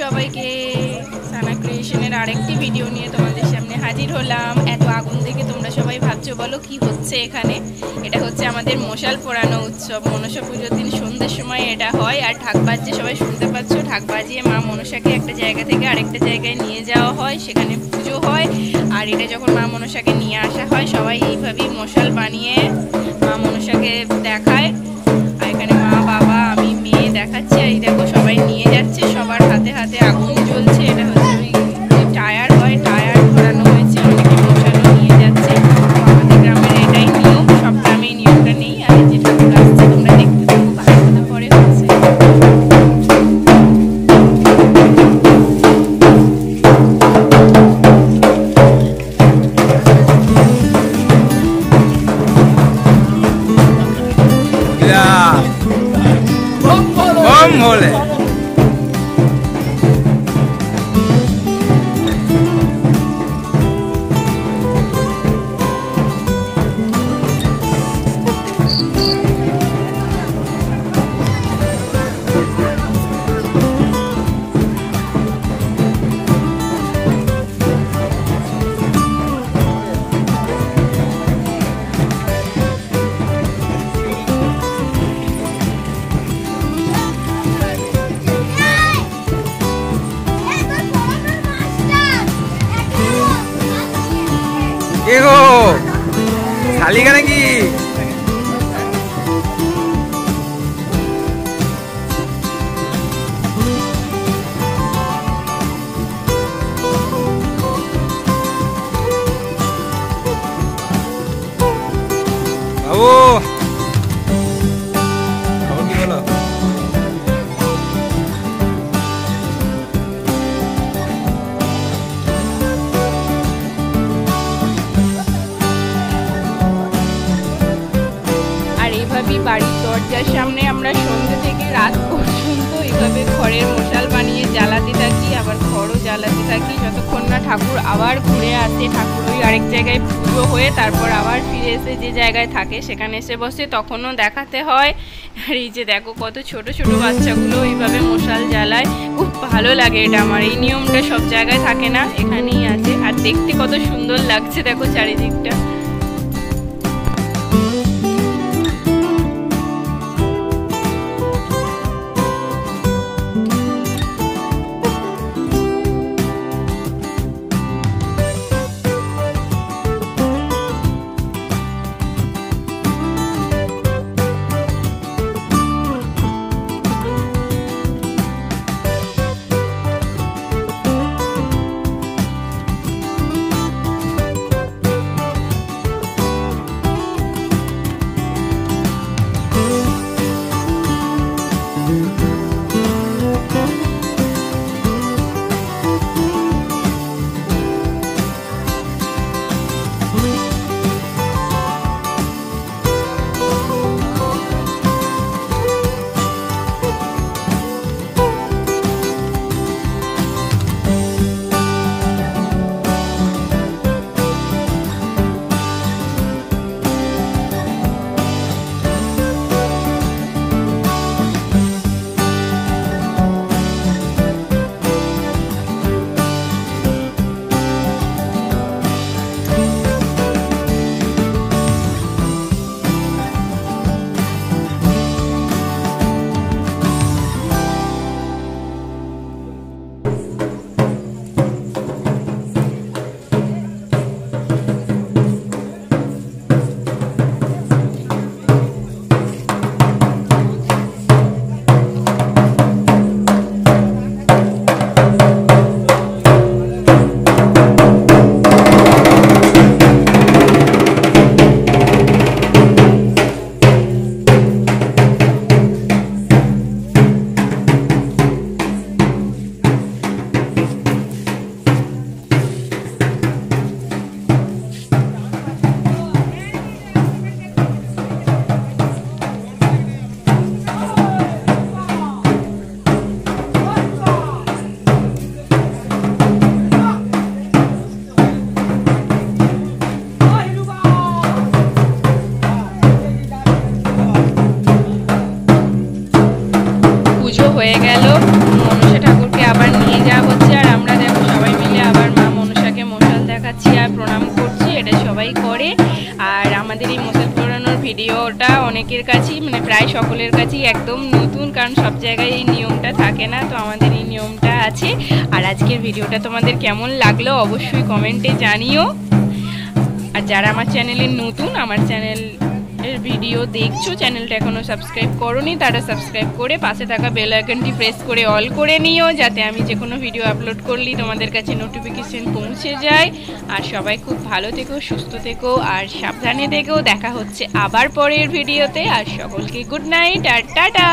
সবাইকে, সানা ক্রিয়েশনের আরেকটি ভিডিও নিয়ে তোমাদের সামনে হাজির হলাম। এত আগুন দেখে তোমরা সবাই ভাবছো বলো কি হচ্ছে এখানে। এটা হচ্ছে আমাদের মশাল পোড়ানো উৎসব। মনসা পুজোর দিন সন্ধ্যের সময় এটা হয়। আর ঢাক বাজিয়ে সবাই শুনতে পাচ্ছ, ঢাক বাজিয়ে মা মনসাকে একটা জায়গা থেকে আরেকটা জায়গায় নিয়ে যাওয়া হয়, সেখানে পুজো হয়। আর এটা যখন মা মনসাকে নিয়ে আসা হয়, সবাই এইভাবেই মশাল বানিয়ে মা মনসাকে দেখায়। আর এখানে মা, বাবা, আমি, মেয়ে দেখাচ্ছে। এই দেখো সবাই নিয়ে যাচ্ছে, সবার হাতে হাতে আগুন জ্বলছে। এটা হচ্ছে ওই টায়ার হয়, টায়ার ধরানো হয়েছে, অনেকে মশালও নিয়ে যাচ্ছে। আমাদের গ্রামের এটাই নিয়ম, সব গ্রামে এই নিয়মটা নেই। আর যে ঠাকুর আসছে তোমরা দেখতে থাকো, বাচ্চাটা পরে হচ্ছে। Mole. কে গো শালিকা নাকি? বাবু খবর কি বলো? বাড়ির দরজার সামনে আমরা সন্ধ্যে থেকে রাত পর্যন্ত এইভাবে খড়ের মশাল বানিয়ে জ্বালাতে থাকি, আবার খড়ও জ্বালাতে থাকি যতক্ষণ না ঠাকুর আবার ঘুরে আসে। ঠাকুর ওই আরেক জায়গায় পুজো হয়ে তারপর আবার ফিরে এসে যে জায়গায় থাকে সেখানে এসে বসে, তখনও দেখাতে হয়। আর এই যে দেখো কত ছোট ছোট বাচ্চাগুলো এইভাবে মশাল জ্বালায়, খুব ভালো লাগে এটা আমার। এই নিয়মটা সব জায়গায় থাকে না, এখানেই আছে। আর দেখতে কত সুন্দর লাগছে দেখো চারিদিকটা। আমাদের এই মশাল পোড়ানোর ভিডিওটা অনেকের কাছেই মানে প্রায় সকলের কাছেই একদম নতুন, কারণ সব জায়গায় এই নিয়মটা থাকে না। তো আমাদের এই নিয়মটা আছে। আর আজকের ভিডিওটা তোমাদের কেমন লাগলো অবশ্যই কমেন্টে জানিও। আর যারা আমার চ্যানেলে নতুন, আমার চ্যানেলের ভিডিও দেখছো, চ্যানেলটা এখনও সাবস্ক্রাইব করোনি, তারা সাবস্ক্রাইব করে পাশে থাকা বেল আইকনটি প্রেস করে অল করে নিও, যাতে আমি যে কোনো ভিডিও আপলোড করলেই তোমাদের কাছে নোটিফিকেশন পৌঁছে যায়। আর সবাই খুব ভালো থেকো, সুস্থ থেকো আর সাবধানে থেকো। দেখা হচ্ছে আবার পরের ভিডিওতে। আর সকলকে গুড নাইট আর টাটা।